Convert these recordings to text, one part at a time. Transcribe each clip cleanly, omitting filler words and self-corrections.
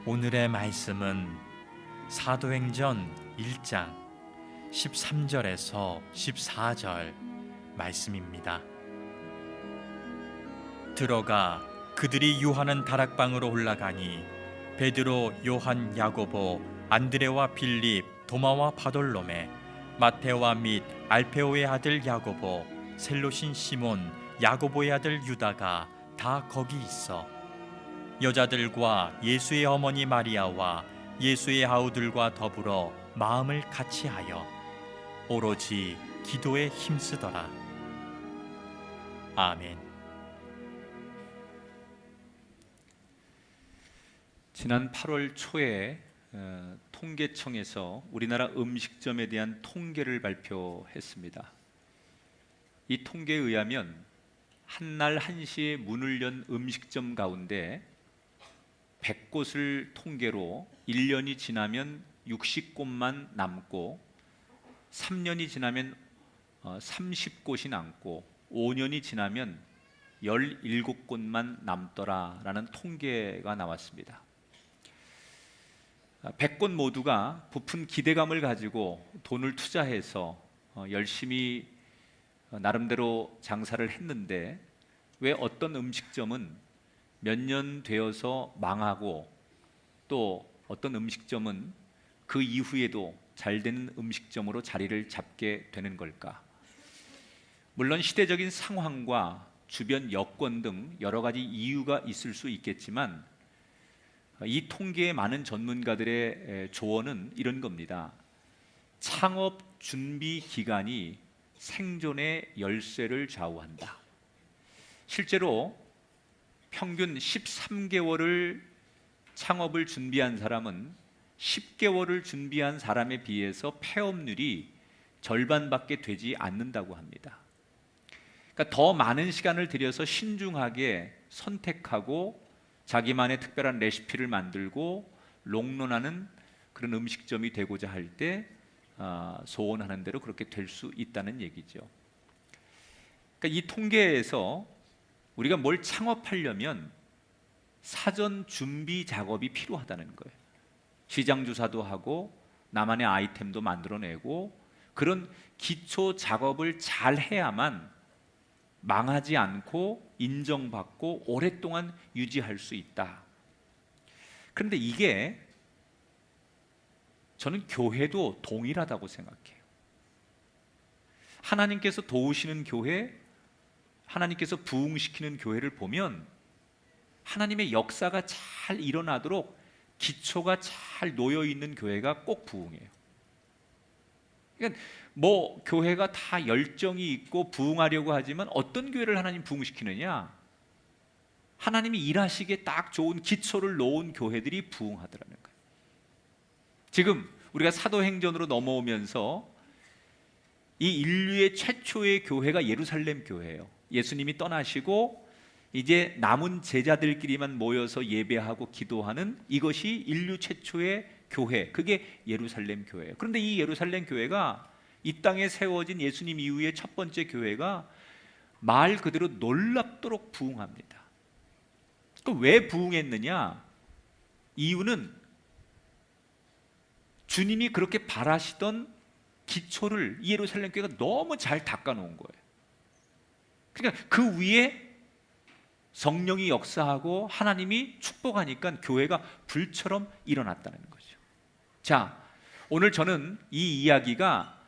오늘의 말씀은 사도행전 1장 13절에서 14절 말씀입니다. 들어가 그들이 유하는 다락방으로 올라가니 베드로, 요한, 야고보, 안드레와 빌립, 도마와 바돌로메, 마테오와 및 알페오의 아들 야고보, 셀로신 시몬, 야고보의 아들 유다가 다 거기 있어 여자들과 예수의 어머니 마리아와 예수의 아우들과 더불어 마음을 같이하여 오로지 기도에 힘쓰더라. 아멘. 지난 8월 초에 통계청에서 우리나라 음식점에 대한 통계를 발표했습니다. 이 통계에 의하면 한날 한시에 문을 연 음식점 가운데 100곳을 통계로 1년이 지나면 60곳만 남고 3년이 지나면 30곳이 남고 5년이 지나면 17곳만 남더라라는 통계가 나왔습니다. 100곳 모두가 부푼 기대감을 가지고 돈을 투자해서 열심히 나름대로 장사를 했는데 왜 어떤 음식점은 몇 년 되어서 망하고 또 어떤 음식점은 그 이후에도 잘 되는 음식점으로 자리를 잡게 되는 걸까? 물론 시대적인 상황과 주변 여건 등 여러 가지 이유가 있을 수 있겠지만 이 통계의 많은 전문가들의 조언은 이런 겁니다. 창업 준비 기간이 생존의 열쇠를 좌우한다. 실제로 평균 13개월을 창업을 준비한 사람은 10개월을 준비한 사람에 비해서 폐업률이 절반밖에 되지 않는다고 합니다. 그러니까 더 많은 시간을 들여서 신중하게 선택하고 자기만의 특별한 레시피를 만들고 롱런하는 그런 음식점이 되고자 할 때 소원하는 대로 그렇게 될 수 있다는 얘기죠. 그러니까 이 통계에서 우리가 뭘 창업하려면 사전 준비 작업이 필요하다는 거예요. 시장 조사도 하고 나만의 아이템도 만들어내고 그런 기초 작업을 잘 해야만 망하지 않고 인정받고 오랫동안 유지할 수 있다. 그런데 이게 저는 교회도 동일하다고 생각해요. 하나님께서 도우시는 교회, 하나님께서 부흥시키는 교회를 보면 하나님의 역사가 잘 일어나도록 기초가 잘 놓여 있는 교회가 꼭 부흥해요. 그러니까 뭐 교회가 다 열정이 있고 부흥하려고 하지만 어떤 교회를 하나님 부흥시키느냐? 하나님이 일하시기에 딱 좋은 기초를 놓은 교회들이 부흥하더라는 거예요. 지금 우리가 사도행전으로 넘어오면서 이 인류의 최초의 교회가 예루살렘 교회예요. 예수님이 떠나시고 이제 남은 제자들끼리만 모여서 예배하고 기도하는 이것이 인류 최초의 교회, 그게 예루살렘 교회예요. 그런데 이 예루살렘 교회가 이 땅에 세워진 예수님 이후의 첫 번째 교회가 말 그대로 놀랍도록 부흥합니다. 그럼 왜 부흥했느냐? 이유는 주님이 그렇게 바라시던 기초를 이 예루살렘 교회가 너무 잘 닦아놓은 거예요. 그러니까 그 위에 성령이 역사하고 하나님이 축복하니까 교회가 불처럼 일어났다는 거죠. 자, 오늘 저는 이 이야기가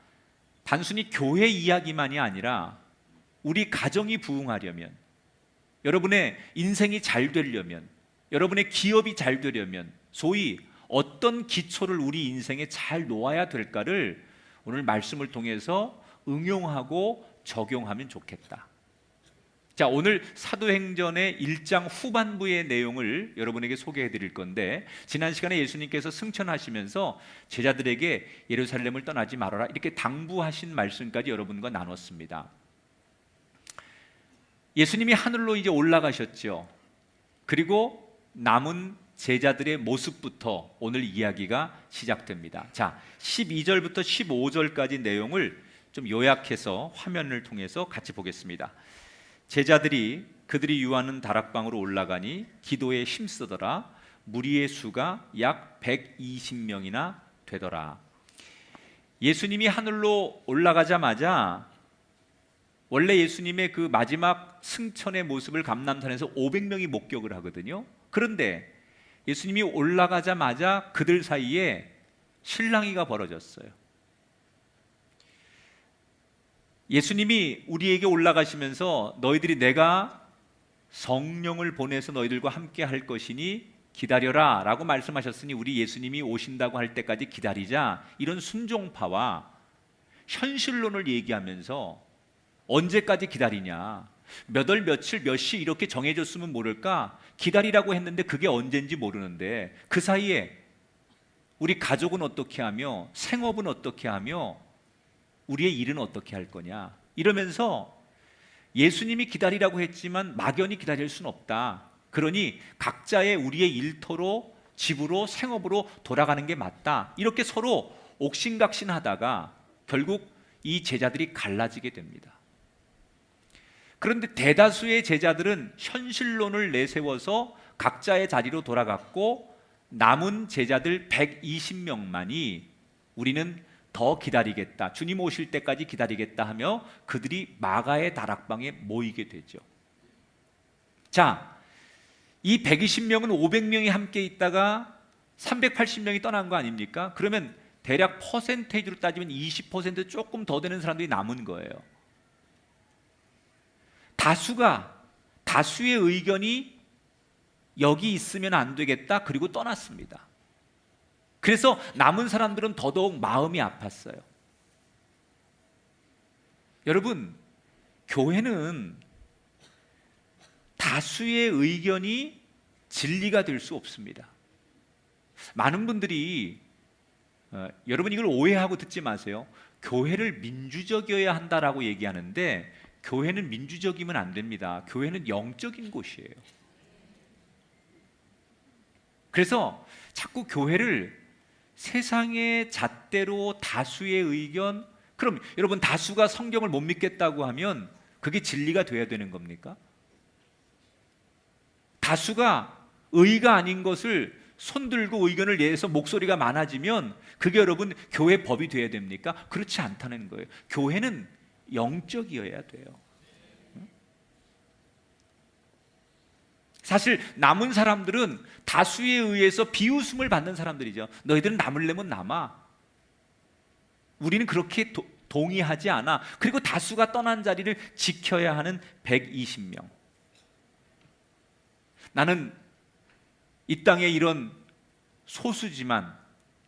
단순히 교회 이야기만이 아니라 우리 가정이 부흥하려면, 여러분의 인생이 잘 되려면, 여러분의 기업이 잘 되려면 소위 어떤 기초를 우리 인생에 잘 놓아야 될까를 오늘 말씀을 통해서 응용하고 적용하면 좋겠다. 자, 오늘 사도행전의 1장 후반부의 내용을 여러분에게 소개해 드릴 건데, 지난 시간에 예수님께서 승천하시면서 제자들에게 예루살렘을 떠나지 말아라 이렇게 당부하신 말씀까지 여러분과 나눴습니다. 예수님이 하늘로 이제 올라가셨죠. 그리고 남은 제자들의 모습부터 오늘 이야기가 시작됩니다. 자, 12절부터 15절까지 내용을 좀 요약해서 화면을 통해서 같이 보겠습니다. 제자들이 그들이 유하는 다락방으로 올라가니 기도에 힘쓰더라. 무리의 수가 약 120명이나 되더라. 예수님이 하늘로 올라가자마자 원래 예수님의 그 마지막 승천의 모습을 감람산에서 500명이 목격을 하거든요. 그런데 예수님이 올라가자마자 그들 사이에 실랑이가 벌어졌어요. 예수님이 우리에게 올라가시면서 너희들이 내가 성령을 보내서 너희들과 함께 할 것이니 기다려라 라고 말씀하셨으니 우리 예수님이 오신다고 할 때까지 기다리자, 이런 순종파와 현실론을 얘기하면서 언제까지 기다리냐, 몇 월 며칠 몇 시 이렇게 정해졌으면 모를까, 기다리라고 했는데 그게 언젠지 모르는데 그 사이에 우리 가족은 어떻게 하며 생업은 어떻게 하며 우리의 일은 어떻게 할 거냐, 이러면서 예수님이 기다리라고 했지만 막연히 기다릴 수는 없다. 그러니 각자의 우리의 일터로, 집으로, 생업으로 돌아가는 게 맞다. 이렇게 서로 옥신각신하다가 결국 이 제자들이 갈라지게 됩니다. 그런데 대다수의 제자들은 현실론을 내세워서 각자의 자리로 돌아갔고, 남은 제자들 120명만이 우리는 더 기다리겠다, 주님 오실 때까지 기다리겠다 하며 그들이 마가의 다락방에 모이게 되죠. 자, 이 120명은 500명이 함께 있다가 380명이 떠난 거 아닙니까? 그러면 대략 퍼센테이지로 따지면 20% 조금 더 되는 사람들이 남은 거예요. 다수의 의견이 여기 있으면 안 되겠다, 그리고 떠났습니다. 그래서 남은 사람들은 더더욱 마음이 아팠어요. 여러분, 교회는 다수의 의견이 진리가 될 수 없습니다. 많은 분들이 여러분 이걸 오해하고 듣지 마세요. 교회를 민주적이어야 한다라고 얘기하는데 교회는 민주적이면 안 됩니다. 교회는 영적인 곳이에요. 그래서 자꾸 교회를 세상의 잣대로 다수의 의견, 그럼 여러분 다수가 성경을 못 믿겠다고 하면 그게 진리가 돼야 되는 겁니까? 다수가 의가 아닌 것을 손들고 의견을 내서 목소리가 많아지면 그게 여러분 교회 법이 돼야 됩니까? 그렇지 않다는 거예요. 교회는 영적이어야 돼요. 사실 남은 사람들은 다수에 의해서 비웃음을 받는 사람들이죠. 너희들은 남으려면 남아. 우리는 그렇게 동의하지 않아. 그리고 다수가 떠난 자리를 지켜야 하는 120명. 나는 이 땅에 이런 소수지만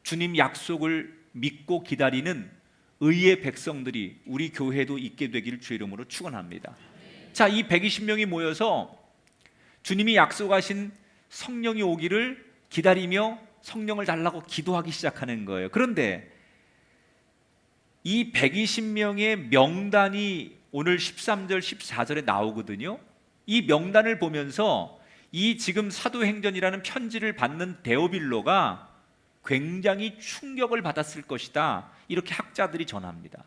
주님 약속을 믿고 기다리는 의의 백성들이 우리 교회도 있게 되기를 주의 이름으로 축원합니다. 자, 이 120명이 모여서 주님이 약속하신 성령이 오기를 기다리며 성령을 달라고 기도하기 시작하는 거예요. 그런데 이 120명의 명단이 오늘 13절, 14절에 나오거든요. 이 명단을 보면서 이 지금 사도행전이라는 편지를 받는 데오빌로가 굉장히 충격을 받았을 것이다, 이렇게 학자들이 전합니다.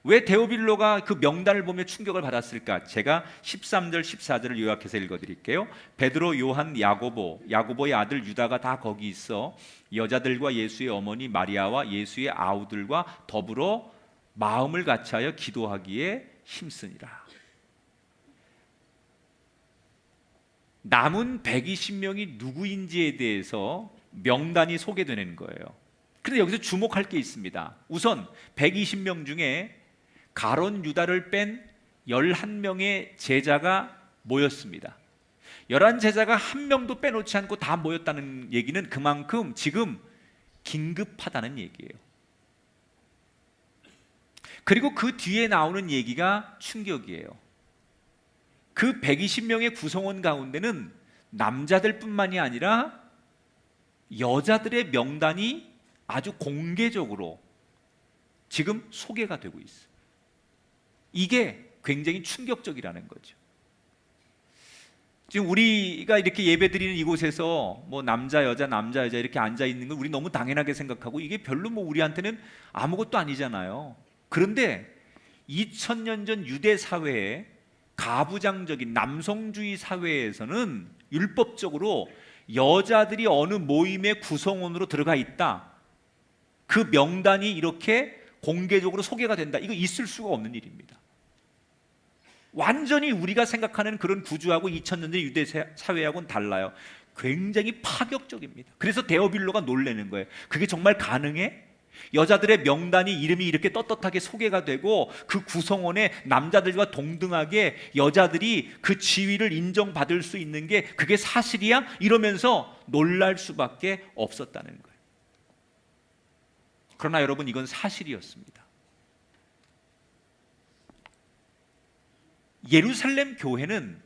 왜 데오빌로가 그 명단을 보며 충격을 받았을까? 제가 13절, 14절을 요약해서 읽어드릴게요. 베드로, 요한, 야고보의 아들 유다가 다 거기 있어 여자들과 예수의 어머니 마리아와 예수의 아우들과 더불어 마음을 같이하여 기도하기에 힘쓰니라. 남은 120명이 누구인지에 대해서 명단이 소개되는 거예요. 그런데 여기서 주목할 게 있습니다. 우선 120명 중에 가론 유다를 뺀 11명의 제자가 모였습니다. 11제자가 한 명도 빼놓지 않고 다 모였다는 얘기는 그만큼 지금 긴급하다는 얘기예요. 그리고 그 뒤에 나오는 얘기가 충격이에요. 그 120명의 구성원 가운데는 남자들뿐만이 아니라 여자들의 명단이 아주 공개적으로 지금 소개가 되고 있어요. 이게 굉장히 충격적이라는 거죠. 지금 우리가 이렇게 예배드리는 이곳에서 뭐 남자 여자 이렇게 앉아 있는 걸 우리 너무 당연하게 생각하고 이게 별로 뭐 우리한테는 아무것도 아니잖아요. 그런데 2000년 전 유대 사회에 가부장적인 남성주의 사회에서는 율법적으로 여자들이 어느 모임의 구성원으로 들어가 있다, 그 명단이 이렇게 공개적으로 소개가 된다, 이거 있을 수가 없는 일입니다. 완전히 우리가 생각하는 그런 구조하고 2000년 전 유대 사회하고는 달라요. 굉장히 파격적입니다. 그래서 데오빌로가 놀라는 거예요. 그게 정말 가능해? 여자들의 명단이 이름이 이렇게 떳떳하게 소개가 되고 그 구성원에 남자들과 동등하게 여자들이 그 지위를 인정받을 수 있는 게 그게 사실이야? 이러면서 놀랄 수밖에 없었다는 거예요. 그러나 여러분, 이건 사실이었습니다. 예루살렘 교회는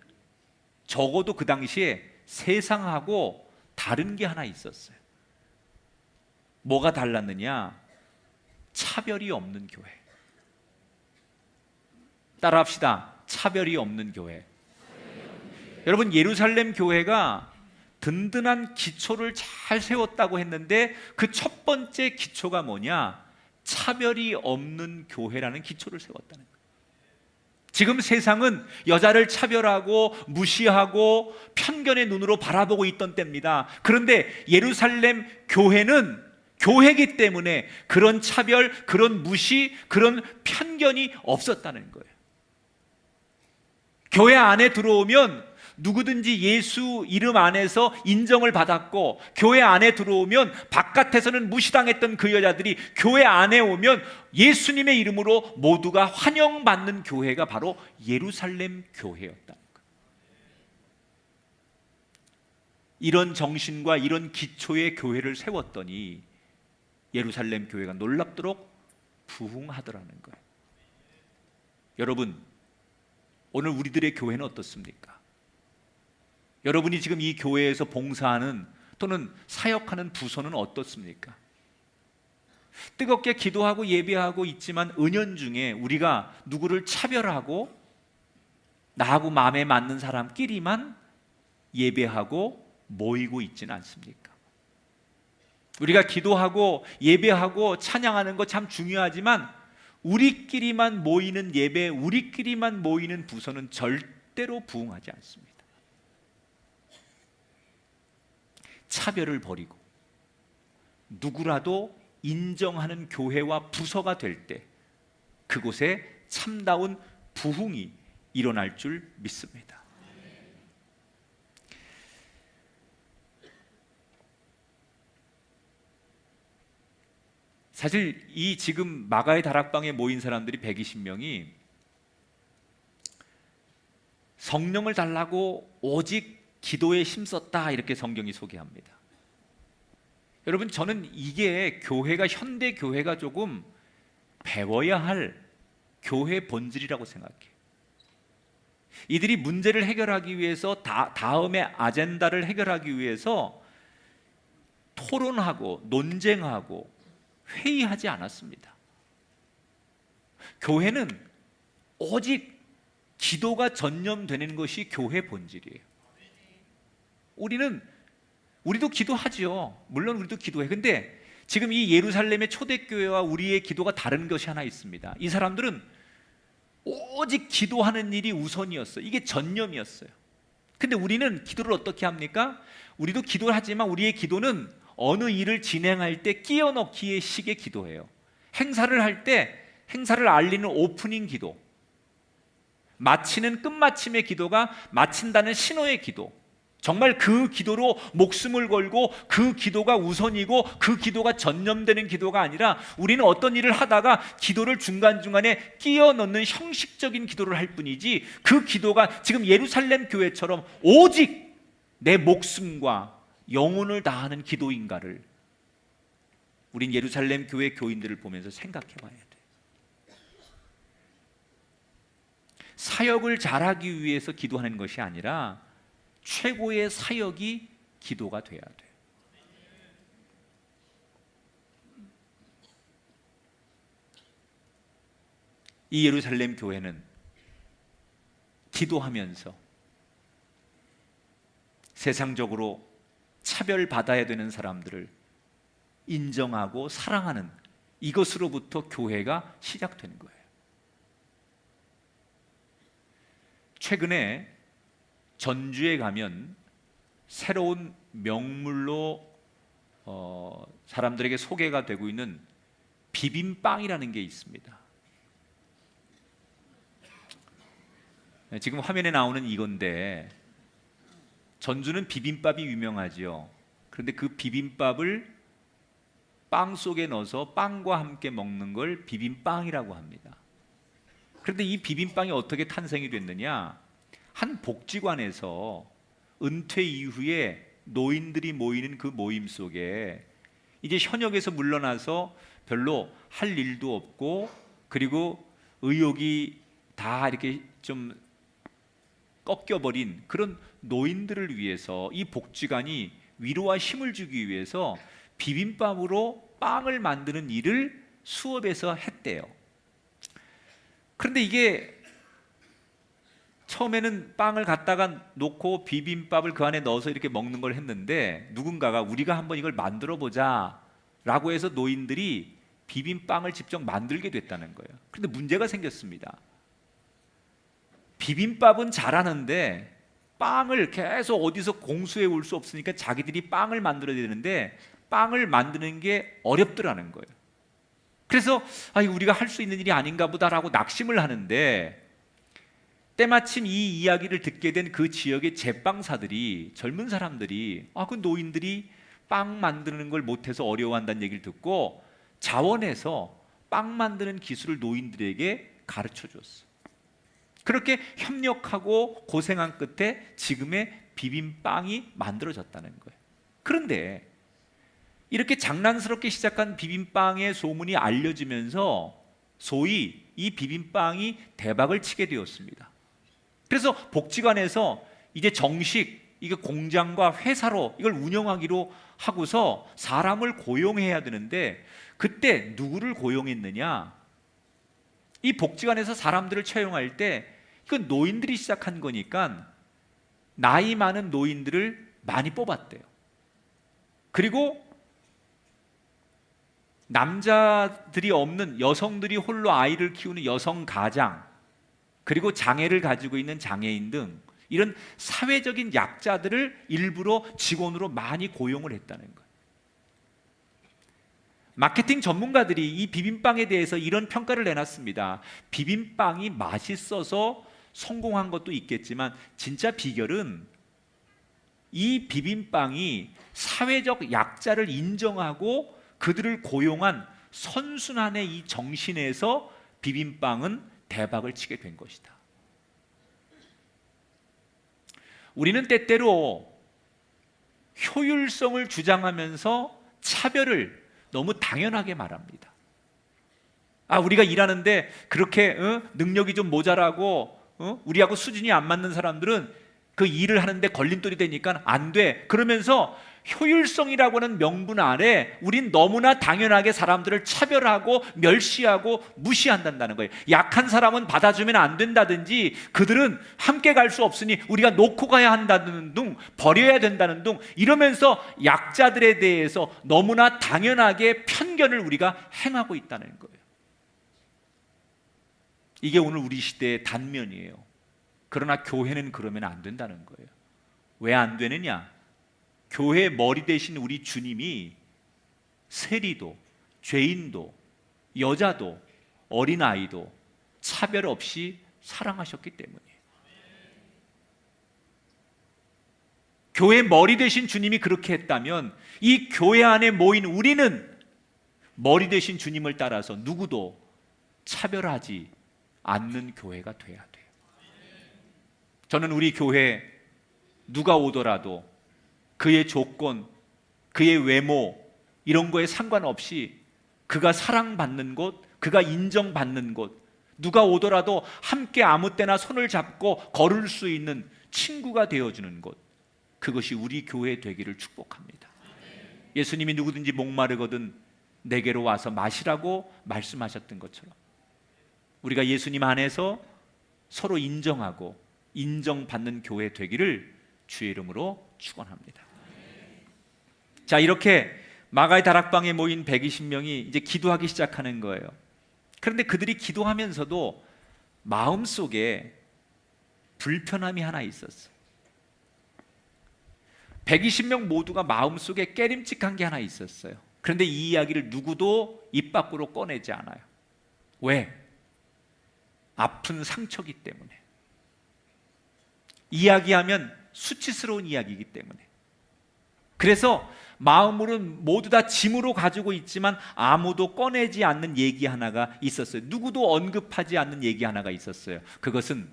적어도 그 당시에 세상하고 다른 게 하나 있었어요. 뭐가 달랐느냐? 차별이 없는 교회. 따라합시다. 차별이 없는 교회. 여러분, 예루살렘 교회가 든든한 기초를 잘 세웠다고 했는데 그 첫 번째 기초가 뭐냐? 차별이 없는 교회라는 기초를 세웠다는 거예요. 지금 세상은 여자를 차별하고 무시하고 편견의 눈으로 바라보고 있던 때입니다. 그런데 예루살렘 교회는 교회이기 때문에 그런 차별, 그런 무시, 그런 편견이 없었다는 거예요. 교회 안에 들어오면 누구든지 예수 이름 안에서 인정을 받았고, 교회 안에 들어오면 바깥에서는 무시당했던 그 여자들이 교회 안에 오면 예수님의 이름으로 모두가 환영받는 교회가 바로 예루살렘 교회였다는 거예요. 이런 정신과 이런 기초의 교회를 세웠더니 예루살렘 교회가 놀랍도록 부흥하더라는 거예요. 여러분, 오늘 우리들의 교회는 어떻습니까? 여러분이 지금 이 교회에서 봉사하는 또는 사역하는 부서는 어떻습니까? 뜨겁게 기도하고 예배하고 있지만 은연중에 우리가 누구를 차별하고 나하고 마음에 맞는 사람끼리만 예배하고 모이고 있지는 않습니까? 우리가 기도하고 예배하고 찬양하는 거 참 중요하지만 우리끼리만 모이는 예배, 우리끼리만 모이는 부서는 절대로 부흥하지 않습니다. 차별을 버리고 누구라도 인정하는 교회와 부서가 될 때 그곳에 참다운 부흥이 일어날 줄 믿습니다. 사실 이 지금 마가의 다락방에 모인 사람들이 120명이 성령을 달라고 오직 기도에 힘썼다, 이렇게 성경이 소개합니다. 여러분, 저는 이게 교회가, 현대 교회가 조금 배워야 할 교회 본질이라고 생각해요. 이들이 문제를 해결하기 위해서 다음의 아젠다를 해결하기 위해서 토론하고 논쟁하고 회의하지 않았습니다. 교회는 오직 기도가 전념되는 것이 교회 본질이에요. 우리도 기도하죠. 물론 우리도 기도해. 근데 지금 이 예루살렘의 초대교회와 우리의 기도가 다른 것이 하나 있습니다. 이 사람들은 오직 기도하는 일이 우선이었어요. 이게 전념이었어요. 근데 우리는 기도를 어떻게 합니까? 우리도 기도를 하지만 우리의 기도는 어느 일을 진행할 때 끼워넣기의 식의 기도예요. 행사를 할 때 행사를 알리는 오프닝 기도, 마치는 끝마침의 기도가 마친다는 신호의 기도, 정말 그 기도로 목숨을 걸고 그 기도가 우선이고 그 기도가 전념되는 기도가 아니라 우리는 어떤 일을 하다가 기도를 중간중간에 끼워 넣는 형식적인 기도를 할 뿐이지, 그 기도가 지금 예루살렘 교회처럼 오직 내 목숨과 영혼을 다하는 기도인가를 우린 예루살렘 교회 교인들을 보면서 생각해 봐야 돼요. 사역을 잘하기 위해서 기도하는 것이 아니라 최고의 사역이 기도가 돼야 돼요. 이 예루살렘 교회는 기도하면서 세상적으로 차별받아야 되는 사람들을 인정하고 사랑하는 이것으로부터 교회가 시작된 거예요. 최근에 전주에 가면 새로운 명물로 사람들에게 소개가 되고 있는 비빔빵이라는 게 있습니다. 지금 화면에 나오는 이건데, 전주는 비빔밥이 유명하지요. 그런데 그 비빔밥을 빵 속에 넣어서 빵과 함께 먹는 걸 비빔빵이라고 합니다. 그런데 이 비빔빵이 어떻게 탄생이 됐느냐? 한 복지관에서 은퇴 이후에 노인들이 모이는 그 모임 속에 이제 현역에서 물러나서 별로 할 일도 없고, 그리고 의욕이 다 이렇게 좀 꺾여버린 그런 노인들을 위해서 이 복지관이 위로와 힘을 주기 위해서 비빔밥으로 빵을 만드는 일을 수업에서 했대요. 그런데 이게 처음에는 빵을 갖다가 놓고 비빔밥을 그 안에 넣어서 이렇게 먹는 걸 했는데, 누군가가 우리가 한번 이걸 만들어 보자 라고 해서 노인들이 비빔빵을 직접 만들게 됐다는 거예요. 그런데 문제가 생겼습니다. 비빔밥은 잘하는데 빵을 계속 어디서 공수해 올 수 없으니까 자기들이 빵을 만들어야 되는데 빵을 만드는 게 어렵더라는 거예요. 그래서 우리가 할 수 있는 일이 아닌가 보다라고 낙심을 하는데, 때마침 이 이야기를 듣게 된 그 지역의 제빵사들이, 젊은 사람들이 그 노인들이 빵 만드는 걸 못해서 어려워한다는 얘기를 듣고 자원해서 빵 만드는 기술을 노인들에게 가르쳐 줬어. 그렇게 협력하고 고생한 끝에 지금의 비빔빵이 만들어졌다는 거예요. 그런데 이렇게 장난스럽게 시작한 비빔빵의 소문이 알려지면서 소위 이 비빔빵이 대박을 치게 되었습니다. 그래서 복지관에서 이제 정식 이게 공장과 회사로 이걸 운영하기로 하고서 사람을 고용해야 되는데, 그때 누구를 고용했느냐? 이 복지관에서 사람들을 채용할 때 이건 노인들이 시작한 거니까 나이 많은 노인들을 많이 뽑았대요. 그리고 남자들이 없는, 여성들이 홀로 아이를 키우는 여성 가장, 그리고 장애를 가지고 있는 장애인 등 이런 사회적인 약자들을 일부러 직원으로 많이 고용을 했다는 거예요. 마케팅 전문가들이 이 비빔빵에 대해서 이런 평가를 내놨습니다. 비빔빵이 맛있어서 성공한 것도 있겠지만 진짜 비결은 이 비빔빵이 사회적 약자를 인정하고 그들을 고용한 선순환의 이 정신에서 비빔빵은 대박을 치게 된 것이다. 우리는 때때로 효율성을 주장하면서 차별을 너무 당연하게 말합니다. 우리가 일하는데 그렇게 능력이 좀 모자라고 우리하고 수준이 안 맞는 사람들은 그 일을 하는데 걸림돌이 되니까 안 돼. 그러면서 효율성이라고 하는 명분 아래 우린 너무나 당연하게 사람들을 차별하고 멸시하고 무시한다는 거예요. 약한 사람은 받아주면 안 된다든지, 그들은 함께 갈 수 없으니 우리가 놓고 가야 한다는 등, 버려야 된다는 등, 이러면서 약자들에 대해서 너무나 당연하게 편견을 우리가 행하고 있다는 거예요. 이게 오늘 우리 시대의 단면이에요. 그러나 교회는 그러면 안 된다는 거예요. 왜 안 되느냐? 교회 머리 대신 우리 주님이 세리도, 죄인도, 여자도, 어린아이도 차별 없이 사랑하셨기 때문이에요. 교회 머리 대신 주님이 그렇게 했다면 이 교회 안에 모인 우리는 머리 대신 주님을 따라서 누구도 차별하지 않는 교회가 돼야 돼요. 저는 우리 교회 누가 오더라도 그의 조건, 그의 외모 이런 거에 상관없이 그가 사랑받는 곳, 그가 인정받는 곳, 누가 오더라도 함께 아무 때나 손을 잡고 걸을 수 있는 친구가 되어주는 곳, 그것이 우리 교회 되기를 축복합니다. 예수님이 누구든지 목마르거든 내게로 와서 마시라고 말씀하셨던 것처럼 우리가 예수님 안에서 서로 인정하고 인정받는 교회 되기를 주의 이름으로 축원합니다. 자, 이렇게 마가의 다락방에 모인 120명이 이제 기도하기 시작하는 거예요. 그런데 그들이 기도하면서도 마음속에 불편함이 하나 있었어요. 120명 모두가 마음속에 깨림칙한 게 하나 있었어요. 그런데 이 이야기를 누구도 입 밖으로 꺼내지 않아요. 왜? 아픈 상처기 때문에. 이야기하면 수치스러운 이야기이기 때문에. 그래서 마음으로는 모두 다 짐으로 가지고 있지만 아무도 꺼내지 않는 얘기 하나가 있었어요. 누구도 언급하지 않는 얘기 하나가 있었어요. 그것은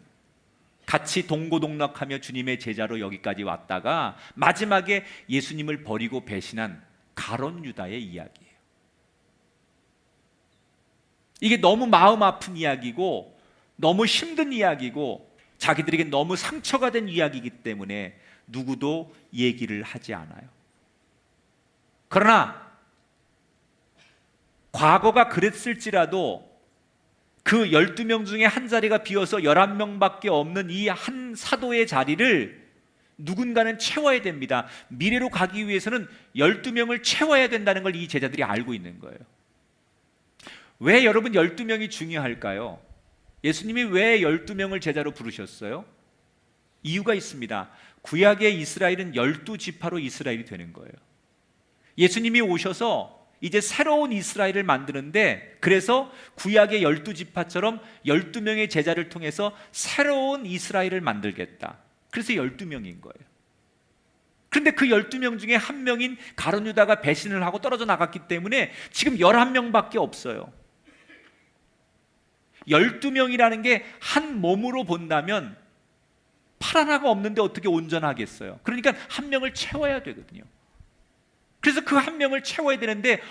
같이 동고동락하며 주님의 제자로 여기까지 왔다가 마지막에 예수님을 버리고 배신한 가룟 유다의 이야기예요. 이게 너무 마음 아픈 이야기고 너무 힘든 이야기고 자기들에게 너무 상처가 된 이야기이기 때문에 누구도 얘기를 하지 않아요. 그러나 과거가 그랬을지라도 그 12명 중에 한 자리가 비어서 11명밖에 없는 이 한 사도의 자리를 누군가는 채워야 됩니다. 미래로 가기 위해서는 12명을 채워야 된다는 걸 이 제자들이 알고 있는 거예요. 왜 여러분 12명이 중요할까요? 예수님이 왜 12명을 제자로 부르셨어요? 이유가 있습니다. 구약의 이스라엘은 12지파로 이스라엘이 되는 거예요. 예수님이 오셔서 이제 새로운 이스라엘을 만드는데, 그래서 구약의 12지파처럼 12명의 제자를 통해서 새로운 이스라엘을 만들겠다. 그래서 12명인 거예요. 그런데 그 12명 중에 한 명인 가룟 유다가 배신을 하고 떨어져 나갔기 때문에 지금 11명밖에 없어요. 12명이라는 게 한 몸으로 본다면 팔 하나가 없는데 어떻게 온전하겠어요? 그러니까 한 명을 채워야 되거든요. 그래서 그 한 명을 채워야 되는데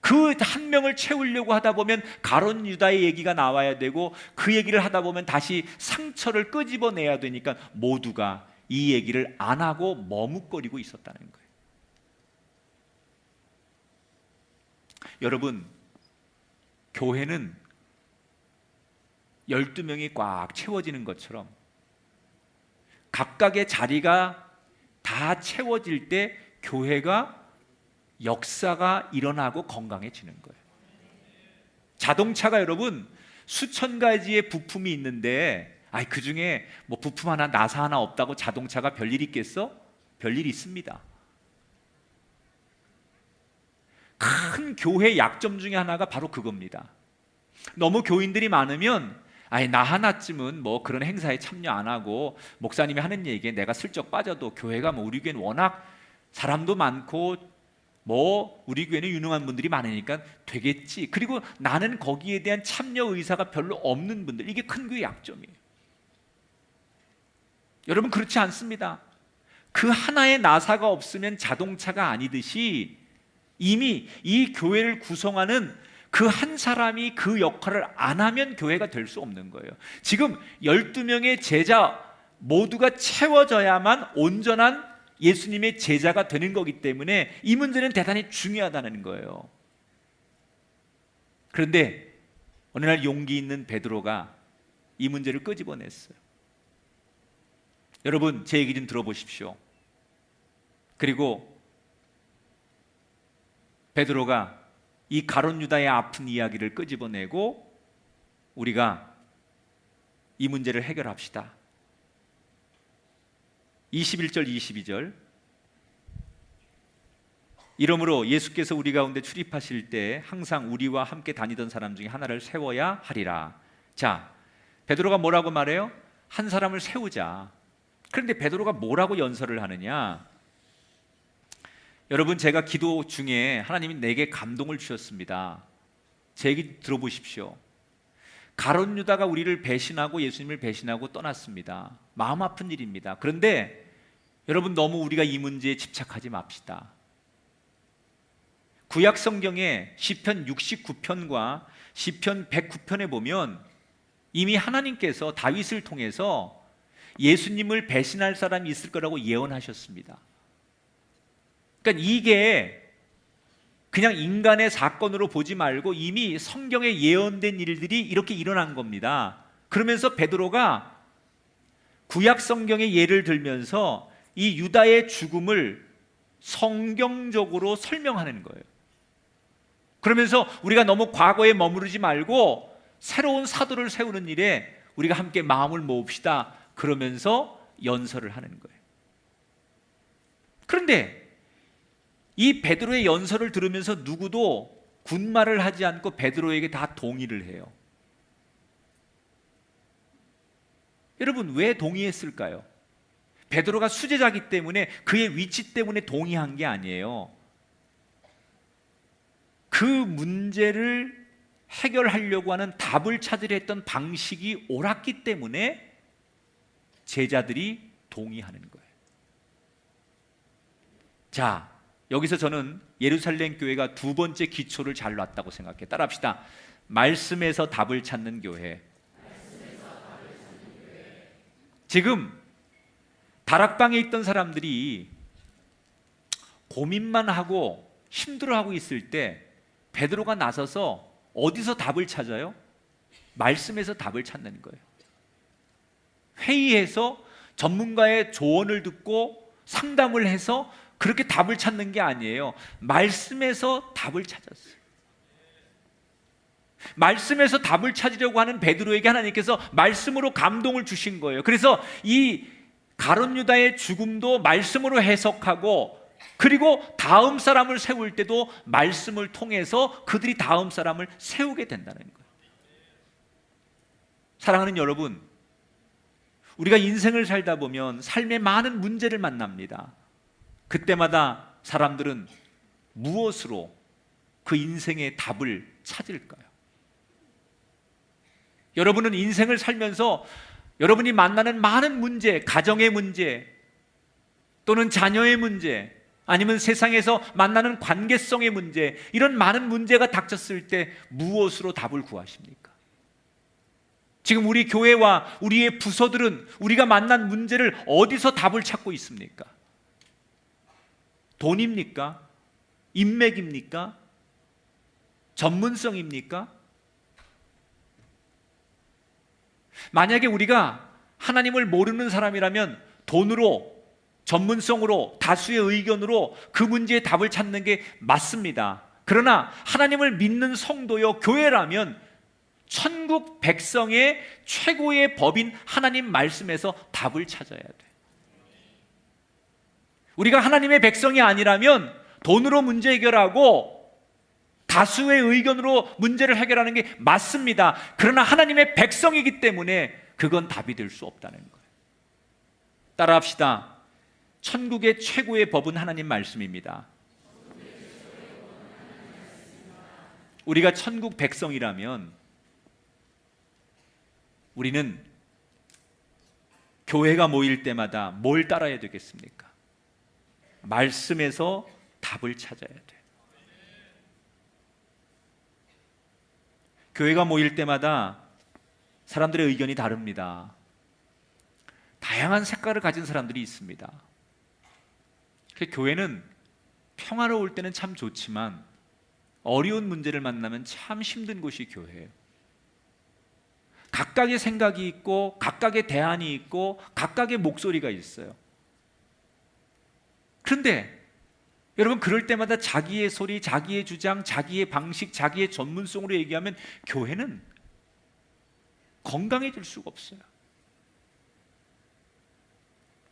그 한 명을 채우려고 하다 보면 가룟 유다의 얘기가 나와야 되고 그 얘기를 하다 보면 다시 상처를 끄집어내야 되니까 모두가 이 얘기를 안 하고 머뭇거리고 있었다는 거예요. 여러분, 교회는 12명이 꽉 채워지는 것처럼 각각의 자리가 다 채워질 때 교회가 역사가 일어나고 건강해지는 거예요. 자동차가 여러분 수천 가지의 부품이 있는데 그 중에 뭐 부품 하나 나사 하나 없다고 자동차가 별일 있겠어? 별일 있습니다. 큰 교회 약점 중에 하나가 바로 그겁니다. 너무 교인들이 많으면 나 하나쯤은 뭐 그런 행사에 참여 안 하고 목사님이 하는 얘기에 내가 슬쩍 빠져도 교회가 뭐 우리 교회는 워낙 사람도 많고 뭐 우리 교회는 유능한 분들이 많으니까 되겠지. 그리고 나는 거기에 대한 참여 의사가 별로 없는 분들, 이게 큰 교회 약점이에요. 여러분, 그렇지 않습니다. 그 하나의 나사가 없으면 자동차가 아니듯이 이미 이 교회를 구성하는 그 한 사람이 그 역할을 안 하면 교회가 될 수 없는 거예요. 지금 12명의 제자 모두가 채워져야만 온전한 예수님의 제자가 되는 거기 때문에 이 문제는 대단히 중요하다는 거예요. 그런데 어느 날 용기 있는 베드로가 이 문제를 끄집어냈어요. 여러분, 제 얘기 좀 들어보십시오. 그리고 베드로가 이 가룟 유다의 아픈 이야기를 끄집어내고 우리가 이 문제를 해결합시다. 21절 22절. 이러므로 예수께서 우리 가운데 출입하실 때 항상 우리와 함께 다니던 사람 중에 하나를 세워야 하리라. 자, 베드로가 뭐라고 말해요? 한 사람을 세우자. 그런데 베드로가 뭐라고 연설을 하느냐? 여러분, 제가 기도 중에 하나님이 내게 감동을 주셨습니다. 제 얘기 들어보십시오. 가룟 유다가 우리를 배신하고 예수님을 배신하고 떠났습니다. 마음 아픈 일입니다. 그런데 여러분, 너무 우리가 이 문제에 집착하지 맙시다. 구약 성경에 시편 69편과 시편 109편에 보면 이미 하나님께서 다윗을 통해서 예수님을 배신할 사람이 있을 거라고 예언하셨습니다. 그러니까 이게 그냥 인간의 사건으로 보지 말고 이미 성경에 예언된 일들이 이렇게 일어난 겁니다. 그러면서 베드로가 구약 성경의 예를 들면서 이 유다의 죽음을 성경적으로 설명하는 거예요. 그러면서 우리가 너무 과거에 머무르지 말고 새로운 사도를 세우는 일에 우리가 함께 마음을 모읍시다. 그러면서 연설을 하는 거예요. 그런데 이 베드로의 연설을 들으면서 누구도 군말을 하지 않고 베드로에게 다 동의를 해요. 여러분, 왜 동의했을까요? 베드로가 수제자이기 때문에, 그의 위치 때문에 동의한 게 아니에요. 그 문제를 해결하려고 하는 답을 찾으려 했던 방식이 옳았기 때문에 제자들이 동의하는 거예요. 자, 여기서 저는 예루살렘 교회가 두 번째 기초를 잘 놨다고 생각해요. 따라합시다. 말씀에서 답을 찾는 교회. 지금 다락방에 있던 사람들이 고민만 하고 힘들어하고 있을 때 베드로가 나서서 어디서 답을 찾아요? 말씀에서 답을 찾는 거예요. 회의해서 전문가의 조언을 듣고 상담을 해서 그렇게 답을 찾는 게 아니에요. 말씀에서 답을 찾았어요. 말씀에서 답을 찾으려고 하는 베드로에게 하나님께서 말씀으로 감동을 주신 거예요. 그래서 이 가룟 유다의 죽음도 말씀으로 해석하고, 그리고 다음 사람을 세울 때도 말씀을 통해서 그들이 다음 사람을 세우게 된다는 거예요. 사랑하는 여러분, 우리가 인생을 살다 보면 삶의 많은 문제를 만납니다. 그때마다 사람들은 무엇으로 그 인생의 답을 찾을까요? 여러분은 인생을 살면서 여러분이 만나는 많은 문제, 가정의 문제, 또는 자녀의 문제, 아니면 세상에서 만나는 관계성의 문제, 이런 많은 문제가 닥쳤을 때 무엇으로 답을 구하십니까? 지금 우리 교회와 우리의 부서들은 우리가 만난 문제를 어디서 답을 찾고 있습니까? 돈입니까? 인맥입니까? 전문성입니까? 만약에 우리가 하나님을 모르는 사람이라면 돈으로, 전문성으로, 다수의 의견으로 그 문제의 답을 찾는 게 맞습니다. 그러나 하나님을 믿는 성도요, 교회라면 천국 백성의 최고의 법인 하나님 말씀에서 답을 찾아야 돼. 우리가 하나님의 백성이 아니라면 돈으로 문제 해결하고 다수의 의견으로 문제를 해결하는 게 맞습니다. 그러나 하나님의 백성이기 때문에 그건 답이 될 수 없다는 거예요. 따라합시다. 천국의 최고의 법은 하나님 말씀입니다. 우리가 천국 백성이라면 우리는 교회가 모일 때마다 뭘 따라야 되겠습니까? 말씀에서 답을 찾아야 돼요. 교회가 모일 때마다 사람들의 의견이 다릅니다. 다양한 색깔을 가진 사람들이 있습니다. 교회는 평화로울 때는 참 좋지만 어려운 문제를 만나면 참 힘든 곳이 교회예요. 각각의 생각이 있고 각각의 대안이 있고 각각의 목소리가 있어요. 그런데 여러분, 그럴 때마다 자기의 소리, 자기의 주장, 자기의 방식, 자기의 전문성으로 얘기하면 교회는 건강해질 수가 없어요.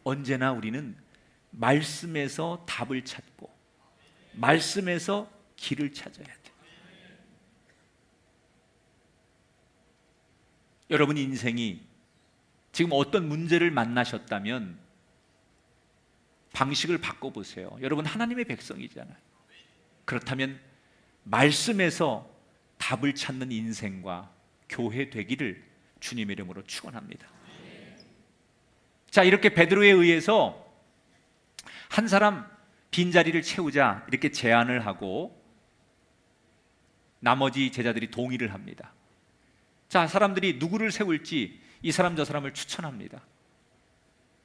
언제나 우리는 말씀에서 답을 찾고 말씀에서 길을 찾아야 돼요. 여러분 인생이 지금 어떤 문제를 만나셨다면 방식을 바꿔보세요. 여러분 하나님의 백성이잖아요. 그렇다면 말씀에서 답을 찾는 인생과 교회 되기를 주님의 이름으로 축원합니다. 자, 이렇게 베드로에 의해서 한 사람 빈자리를 채우자 이렇게 제안을 하고 나머지 제자들이 동의를 합니다. 자, 사람들이 누구를 세울지 이 사람 저 사람을 추천합니다.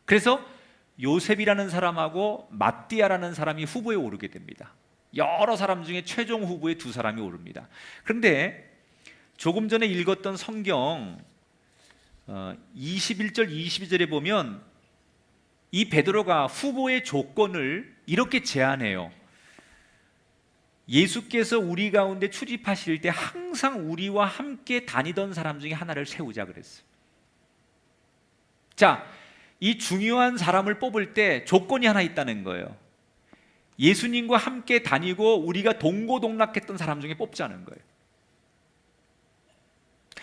그래서 요셉이라는 사람하고 마띠아라는 사람이 후보에 오르게 됩니다. 여러 사람 중에 최종 후보에 두 사람이 오릅니다. 그런데 조금 전에 읽었던 성경 21절 22절에 보면 이 베드로가 후보의 조건을 이렇게 제안해요. 예수께서 우리 가운데 출입하실 때 항상 우리와 함께 다니던 사람 중에 하나를 세우자 그랬어요. 자, 이 중요한 사람을 뽑을 때 조건이 하나 있다는 거예요. 예수님과 함께 다니고 우리가 동고동락했던 사람 중에 뽑자는 거예요.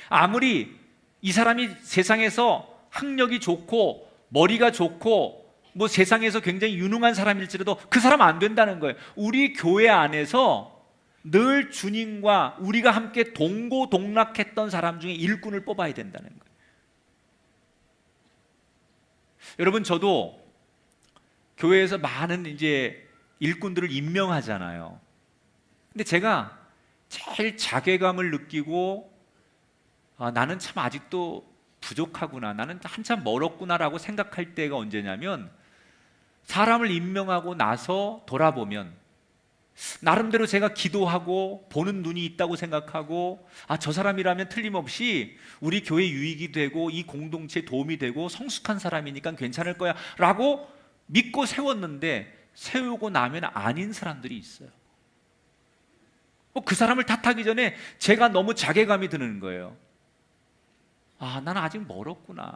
아무리 이 사람이 세상에서 학력이 좋고 머리가 좋고 뭐 세상에서 굉장히 유능한 사람일지라도 그 사람 안 된다는 거예요. 우리 교회 안에서 늘 주님과 우리가 함께 동고동락했던 사람 중에 일꾼을 뽑아야 된다는 거예요. 여러분, 저도 교회에서 많은 이제 일꾼들을 임명하잖아요. 근데 제가 제일 자괴감을 느끼고 나는 참 아직도 부족하구나, 나는 한참 멀었구나라고 생각할 때가 언제냐면, 사람을 임명하고 나서 돌아보면 나름대로 제가 기도하고 보는 눈이 있다고 생각하고 저 사람이라면 틀림없이 우리 교회 유익이 되고 이 공동체에 도움이 되고 성숙한 사람이니까 괜찮을 거야 라고 믿고 세웠는데, 세우고 나면 아닌 사람들이 있어요. 그 사람을 탓하기 전에 제가 너무 자괴감이 드는 거예요. 나는 아직 멀었구나.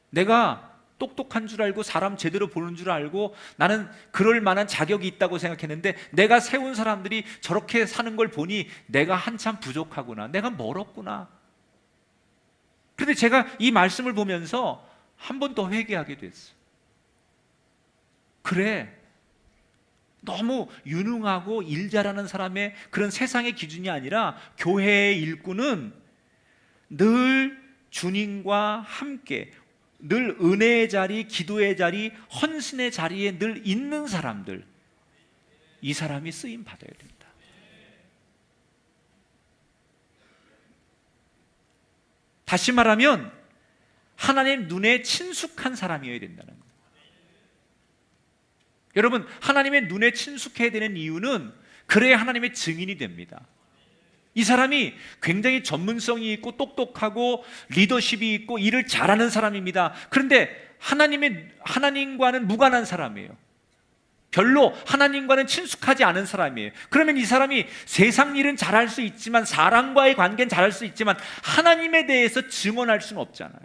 내가 똑똑한 줄 알고 사람 제대로 보는 줄 알고 나는 그럴 만한 자격이 있다고 생각했는데, 내가 세운 사람들이 저렇게 사는 걸 보니 내가 한참 부족하구나, 내가 멀었구나. 그런데 제가 이 말씀을 보면서 한 번 더 회개하게 됐어요. 그래, 너무 유능하고 일 잘하는 사람의 그런 세상의 기준이 아니라 교회의 일꾼은 늘 주님과 함께, 늘 은혜의 자리, 기도의 자리, 헌신의 자리에 늘 있는 사람들, 이 사람이 쓰임 받아야 됩니다. 다시 말하면 하나님 눈에 친숙한 사람이어야 된다는 거예요. 여러분, 하나님의 눈에 친숙해야 되는 이유는 그래야 하나님의 증인이 됩니다. 이 사람이 굉장히 전문성이 있고 똑똑하고 리더십이 있고 일을 잘하는 사람입니다. 그런데 하나님과는 무관한 사람이에요. 별로 하나님과는 친숙하지 않은 사람이에요. 그러면 이 사람이 세상 일은 잘할 수 있지만, 사람과의 관계는 잘할 수 있지만 하나님에 대해서 증언할 수는 없잖아요.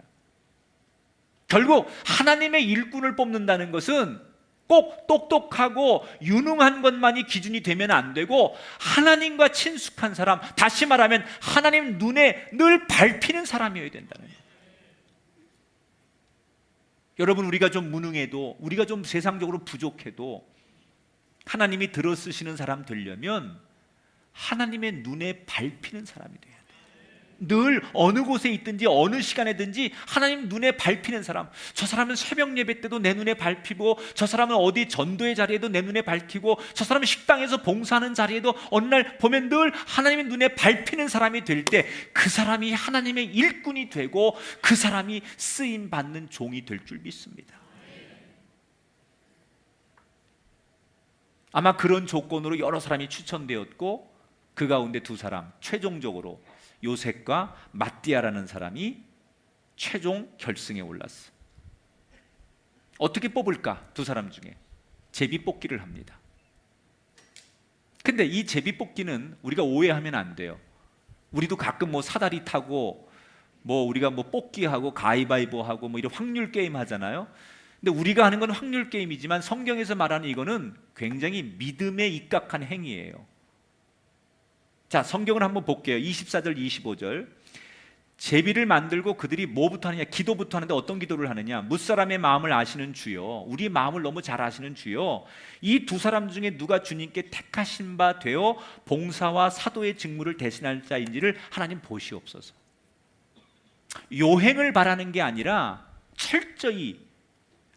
결국 하나님의 일꾼을 뽑는다는 것은 꼭 똑똑하고 유능한 것만이 기준이 되면 안 되고, 하나님과 친숙한 사람, 다시 말하면 하나님 눈에 늘 밟히는 사람이어야 된다는 거예요. 여러분, 우리가 좀 무능해도, 우리가 좀 세상적으로 부족해도 하나님이 들어쓰시는 사람 되려면 하나님의 눈에 밟히는 사람이 돼야 돼요. 늘 어느 곳에 있든지 어느 시간에든지 하나님 눈에 밟히는 사람. 저 사람은 새벽 예배 때도 내 눈에 밟히고, 저 사람은 어디 전도의 자리에도 내 눈에 밟히고, 저 사람은 식당에서 봉사하는 자리에도 어느 날 보면 늘 하나님의 눈에 밟히는 사람이 될 때, 그 사람이 하나님의 일꾼이 되고 그 사람이 쓰임 받는 종이 될 줄 믿습니다. 아마 그런 조건으로 여러 사람이 추천되었고, 그 가운데 두 사람, 최종적으로 요셉과 마띠아라는 사람이 최종 결승에 올랐어. 어떻게 뽑을까? 두 사람 중에 제비뽑기를 합니다. 근데 이 제비뽑기는 우리가 오해하면 안 돼요. 우리도 가끔 뭐 사다리 타고 우리가 뽑기하고 가위바위보하고 이런 확률 게임 하잖아요. 근데 우리가 하는 건 확률 게임이지만 성경에서 말하는 이거는 굉장히 믿음에 입각한 행위예요. 자, 성경을 한번 볼게요. 24절 25절. 제비를 만들고 그들이 뭐부터 하느냐? 기도부터 하는데 어떤 기도를 하느냐? 무사람의 마음을 아시는 주여, 우리 마음을 너무 잘 아시는 주여, 이 두 사람 중에 누가 주님께 택하신 바 되어 봉사와 사도의 직무를 대신할 자인지를 하나님 보시옵소서. 요행을 바라는 게 아니라 철저히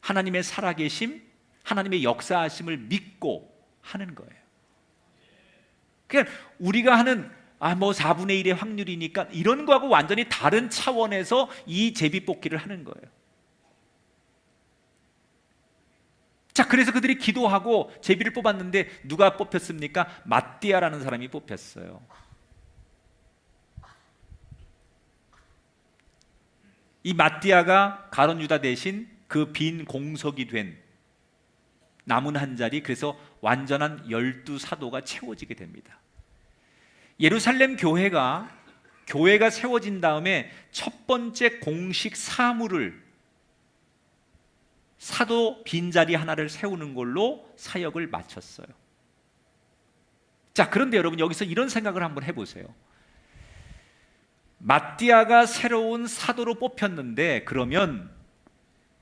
하나님의 살아계심, 하나님의 역사하심을 믿고 하는 거예요. 그러니까 우리가 하는 4분의 1의 확률이니까 이런 거하고 완전히 다른 차원에서 이 제비뽑기를 하는 거예요. 자, 그래서 그들이 기도하고 제비를 뽑았는데 누가 뽑혔습니까? 마띠아라는 사람이 뽑혔어요. 이 마띠아가 가룟 유다 대신 그 빈 공석이 된 남은 한 자리, 그래서 완전한 12사도가 채워지게 됩니다. 예루살렘 교회가 세워진 다음에 첫 번째 공식 사물을 사도 빈자리 하나를 세우는 걸로 사역을 마쳤어요. 자, 그런데 여러분 여기서 이런 생각을 한번 해보세요. 마띠아가 새로운 사도로 뽑혔는데 그러면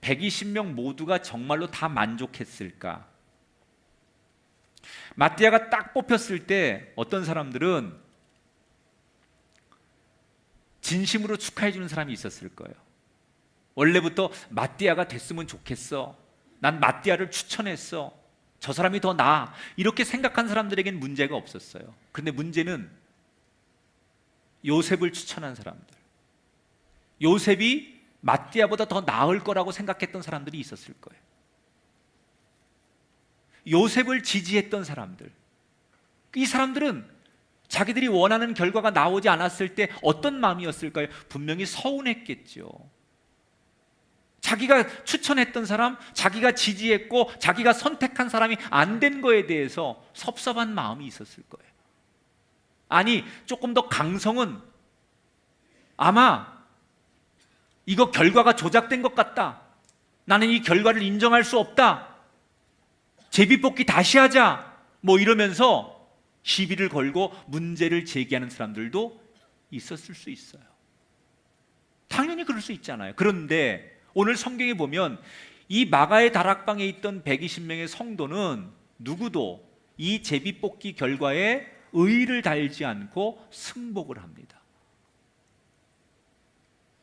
120명 모두가 정말로 다 만족했을까? 마띠아가 딱 뽑혔을 때 어떤 사람들은 진심으로 축하해 주는 사람이 있었을 거예요. 원래부터 마띠아가 됐으면 좋겠어. 난 마띠아를 추천했어. 저 사람이 더 나아. 이렇게 생각한 사람들에겐 문제가 없었어요. 그런데 문제는 요셉을 추천한 사람들, 요셉이 마띠아보다 더 나을 거라고 생각했던 사람들이 있었을 거예요. 요셉을 지지했던 사람들, 이 사람들은 자기들이 원하는 결과가 나오지 않았을 때 어떤 마음이었을까요? 분명히 서운했겠죠. 자기가 추천했던 사람, 자기가 지지했고 자기가 선택한 사람이 안 된 거에 대해서 섭섭한 마음이 있었을 거예요. 아니, 조금 더 강성은 아마 이거 결과가 조작된 것 같다. 나는 이 결과를 인정할 수 없다. 제비뽑기 다시 하자. 뭐 이러면서 시비를 걸고 문제를 제기하는 사람들도 있었을 수 있어요. 당연히 그럴 수 있잖아요. 그런데 오늘 성경에 보면 이 마가의 다락방에 있던 120명의 성도는 누구도 이 제비뽑기 결과에 의의를 달지 않고 승복을 합니다.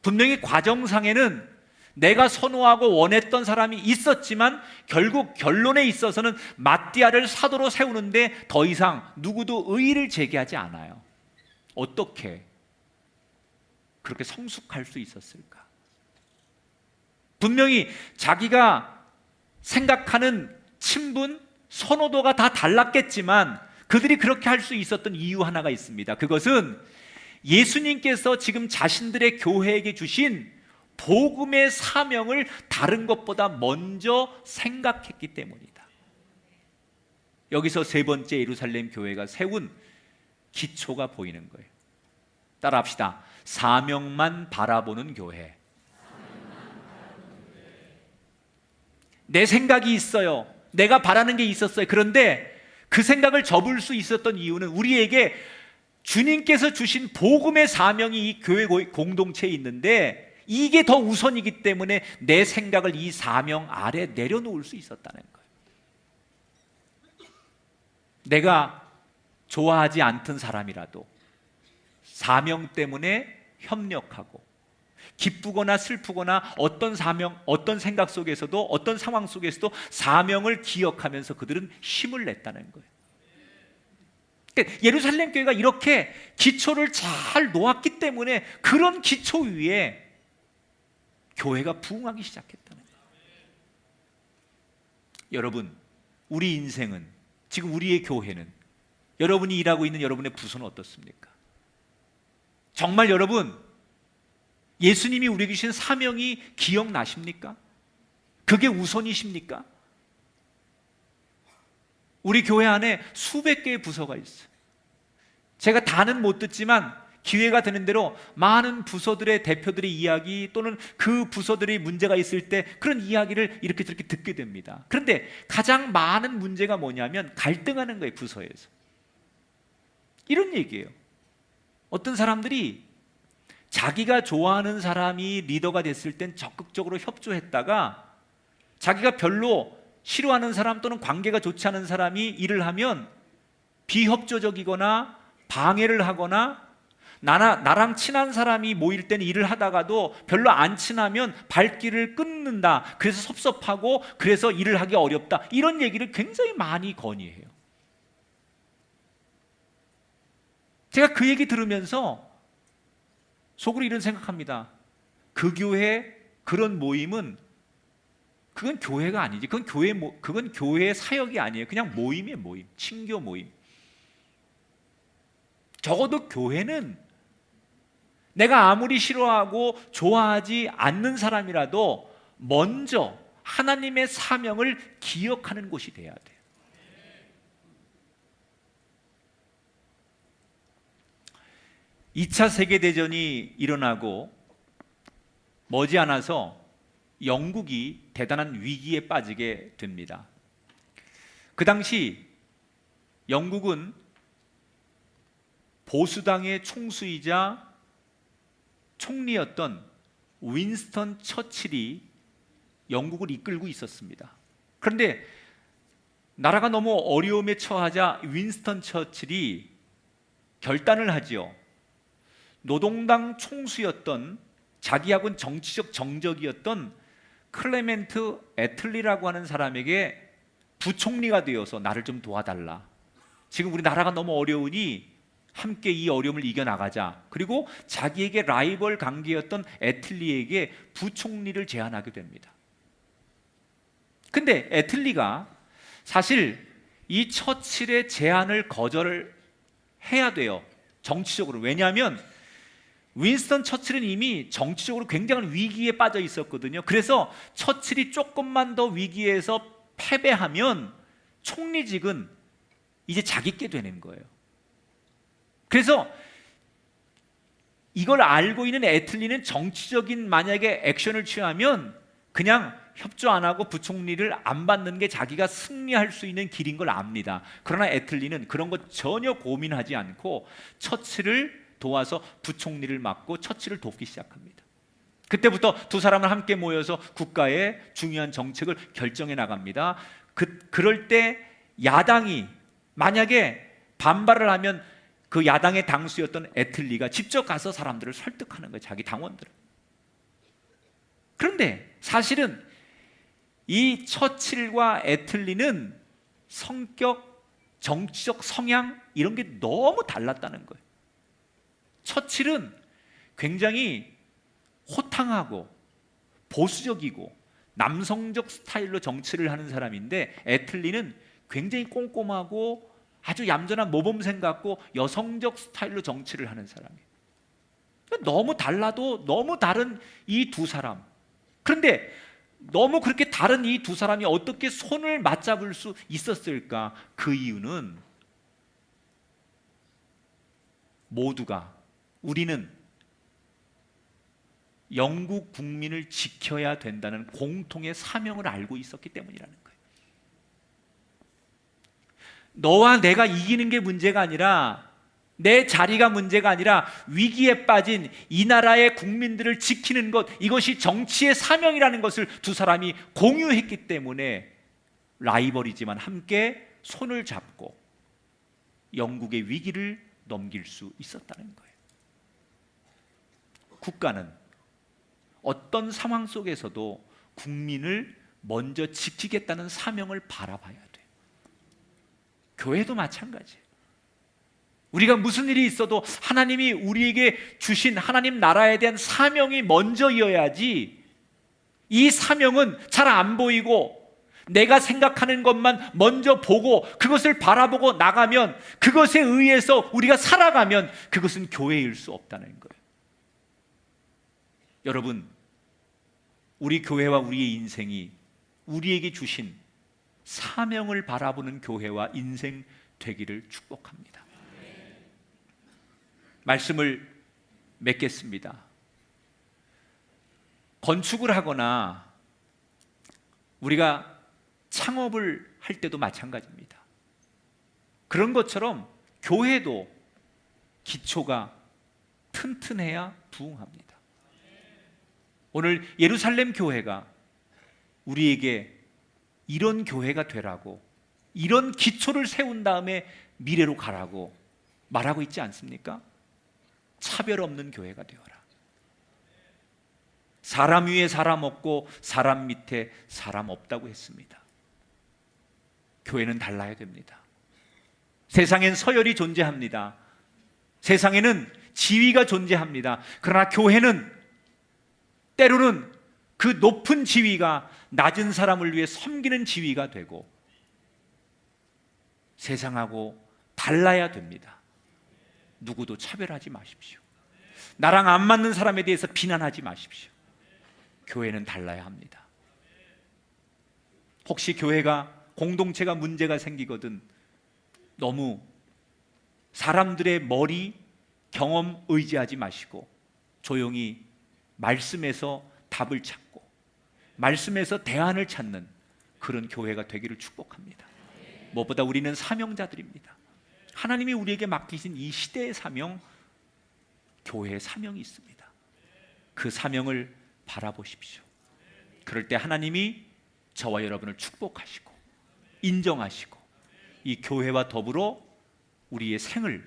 분명히 과정상에는 내가 선호하고 원했던 사람이 있었지만 결국 결론에 있어서는 마띠아를 사도로 세우는데 더 이상 누구도 의의를 제기하지 않아요. 어떻게 그렇게 성숙할 수 있었을까? 분명히 자기가 생각하는 친분, 선호도가 다 달랐겠지만 그들이 그렇게 할 수 있었던 이유 하나가 있습니다. 그것은 예수님께서 지금 자신들의 교회에게 주신 복음의 사명을 다른 것보다 먼저 생각했기 때문이다. 여기서 세 번째 예루살렘 교회가 세운 기초가 보이는 거예요. 따라합시다. 사명만 바라보는 교회. 내 생각이 있어요. 내가 바라는 게 있었어요. 그런데 그 생각을 접을 수 있었던 이유는 우리에게 주님께서 주신 복음의 사명이 이 교회 공동체에 있는데 이게 더 우선이기 때문에 내 생각을 이 사명 아래 내려놓을 수 있었다는 거예요. 내가 좋아하지 않던 사람이라도 사명 때문에 협력하고 기쁘거나 슬프거나 어떤 사명, 어떤 생각 속에서도 어떤 상황 속에서도 사명을 기억하면서 그들은 힘을 냈다는 거예요. 그러니까 예루살렘 교회가 이렇게 기초를 잘 놓았기 때문에 그런 기초 위에 교회가 부흥하기 시작했다는 거예요. 여러분, 우리 인생은, 지금 우리의 교회는, 여러분이 일하고 있는 여러분의 부서는 어떻습니까? 정말 여러분 예수님이 우리에게 주신 사명이 기억나십니까? 그게 우선이십니까? 우리 교회 안에 수백 개의 부서가 있어요. 제가 다는 못 듣지만 기회가 되는 대로 많은 부서들의 대표들의 이야기 또는 그 부서들의 문제가 있을 때 그런 이야기를 이렇게 저렇게 듣게 됩니다. 그런데 가장 많은 문제가 뭐냐면 갈등하는 거예요. 부서에서. 이런 얘기예요. 어떤 사람들이 자기가 좋아하는 사람이 리더가 됐을 땐 적극적으로 협조했다가 자기가 별로 싫어하는 사람 또는 관계가 좋지 않은 사람이 일을 하면 비협조적이거나 방해를 하거나 나랑 친한 사람이 모일 때는 일을 하다가도 별로 안 친하면 발길을 끊는다. 그래서 섭섭하고 그래서 일을 하기 어렵다. 이런 얘기를 굉장히 많이 건의해요. 제가 그 얘기 들으면서 속으로 이런 생각합니다. 그 교회 그런 모임은 그건 교회가 아니지. 그건 교회의 사역이 아니에요. 그냥 모임이에요. 모임. 친교 모임. 적어도 교회는 내가 아무리 싫어하고 좋아하지 않는 사람이라도 먼저 하나님의 사명을 기억하는 곳이 돼야 돼요. 이 2차 세계대전이 일어나고 머지않아서 영국이 대단한 위기에 빠지게 됩니다. 그 당시 영국은 보수당의 총수이자 총리였던 윈스턴 처칠이 영국을 이끌고 있었습니다. 그런데 나라가 너무 어려움에 처하자 윈스턴 처칠이 결단을 하지요. 노동당 총수였던, 자기하고는 정치적 정적이었던 클레멘트 애틀리라고 하는 사람에게 부총리가 되어서 나를 좀 도와달라. 지금 우리 나라가 너무 어려우니 함께 이 어려움을 이겨나가자. 그리고 자기에게 라이벌 관계였던 애틀리에게 부총리를 제안하게 됩니다. 근데 애틀리가 사실 이 처칠의 제안을 거절을 해야 돼요. 정치적으로. 왜냐하면 윈스턴 처칠은 이미 정치적으로 굉장한 위기에 빠져 있었거든요. 그래서 처칠이 조금만 더 위기에서 패배하면 총리직은 이제 자기께 되는 거예요. 그래서 이걸 알고 있는 애틀리는 정치적인 만약에 액션을 취하면 그냥 협조 안 하고 부총리를 안 받는 게 자기가 승리할 수 있는 길인 걸 압니다. 그러나 애틀리는 그런 거 전혀 고민하지 않고 처칠을 도와서 부총리를 맡고 처칠을 돕기 시작합니다. 그때부터 두 사람은 함께 모여서 국가의 중요한 정책을 결정해 나갑니다. 그럴 때 야당이 만약에 반발을 하면 그 야당의 당수였던 애틀리가 직접 가서 사람들을 설득하는 거예요. 자기 당원들을. 그런데 사실은 이 처칠과 애틀리는 성격, 정치적 성향 이런 게 너무 달랐다는 거예요. 처칠은 굉장히 호탕하고 보수적이고 남성적 스타일로 정치를 하는 사람인데 애틀리는 굉장히 꼼꼼하고 아주 얌전한 모범생 같고 여성적 스타일로 정치를 하는 사람이에요. 너무 달라도 너무 다른 이 두 사람. 그런데 너무 그렇게 다른 이 두 사람이 어떻게 손을 맞잡을 수 있었을까? 그 이유는 모두가 우리는 영국 국민을 지켜야 된다는 공통의 사명을 알고 있었기 때문이라는 거예요. 너와 내가 이기는 게 문제가 아니라 내 자리가 문제가 아니라 위기에 빠진 이 나라의 국민들을 지키는 것, 이것이 정치의 사명이라는 것을 두 사람이 공유했기 때문에 라이벌이지만 함께 손을 잡고 영국의 위기를 넘길 수 있었다는 거예요. 국가는 어떤 상황 속에서도 국민을 먼저 지키겠다는 사명을 바라봐야 돼요. 교회도 마찬가지예요. 우리가 무슨 일이 있어도 하나님이 우리에게 주신 하나님 나라에 대한 사명이 먼저여야지, 이 사명은 잘 안 보이고 내가 생각하는 것만 먼저 보고 그것을 바라보고 나가면, 그것에 의해서 우리가 살아가면 그것은 교회일 수 없다는 거예요. 여러분, 우리 교회와 우리의 인생이 우리에게 주신 사명을 바라보는 교회와 인생 되기를 축복합니다. 말씀을 맺겠습니다. 건축을 하거나 우리가 창업을 할 때도 마찬가지입니다. 그런 것처럼 교회도 기초가 튼튼해야 부흥합니다. 오늘 예루살렘 교회가 우리에게 이런 교회가 되라고, 이런 기초를 세운 다음에 미래로 가라고 말하고 있지 않습니까? 차별 없는 교회가 되어라. 사람 위에 사람 없고 사람 밑에 사람 없다고 했습니다. 교회는 달라야 됩니다. 세상엔 서열이 존재합니다. 세상에는 지위가 존재합니다. 그러나 교회는 때로는 그 높은 지위가 낮은 사람을 위해 섬기는 지위가 되고 세상하고 달라야 됩니다. 누구도 차별하지 마십시오. 나랑 안 맞는 사람에 대해서 비난하지 마십시오. 교회는 달라야 합니다. 혹시 교회가 공동체가 문제가 생기거든 너무 사람들의 머리, 경험 의지하지 마시고 조용히 말씀에서 답을 찾고 말씀에서 대안을 찾는 그런 교회가 되기를 축복합니다. 무엇보다 우리는 사명자들입니다. 하나님이 우리에게 맡기신 이 시대의 사명, 교회의 사명이 있습니다. 그 사명을 바라보십시오. 그럴 때 하나님이 저와 여러분을 축복하시고 인정하시고 이 교회와 더불어 우리의 생을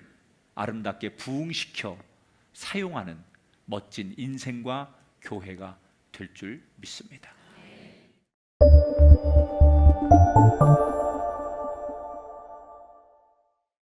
아름답게 부흥시켜 사용하는 멋진 인생과 교회가 될 줄 믿습니다.